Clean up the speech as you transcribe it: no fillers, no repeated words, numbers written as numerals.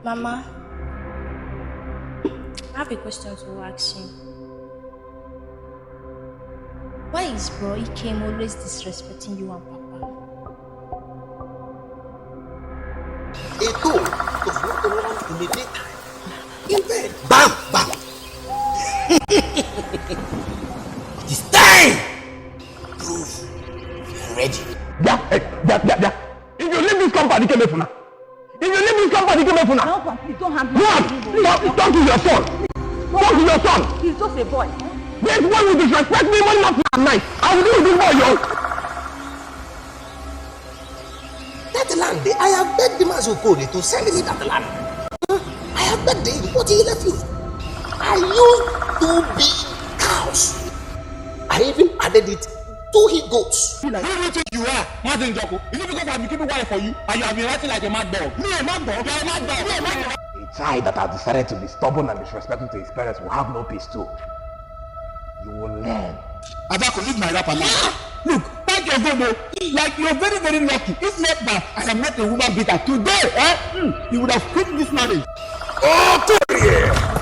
Mama, I have a question to ask you. Why is bro Ikem always disrespecting you and Papa? Eto does not belong in the daytime. In bed, bam, bam. It is time. Prove you're ready. Yeah. If you leave this company, come here. If you leave this company, come here. No, Papa, please don't handle him. Talk to your son. Talk to your son. He's just a boy. This boy will disrespect me morning after night. I will do this boy, yo. That land, I have begged the Masquerade to send me that land. I have begged him, but he refused. I used 2 big cows. I even added it 2 he goats. Who do you think you are, Martin Joko? Is it because I've been keeping quiet for you and you have been acting like a mad dog? Me, a mad dog? You're a mad dog. You're a mad dog. A child that has decided to be stubborn and disrespectful to his parents will have no peace too. You will learn. Adako, leave my rapper now. Look, thank your God, like you're very, very lucky. If not that, I am not a woman beater. Today, you would have quit this marriage. Oh, yeah.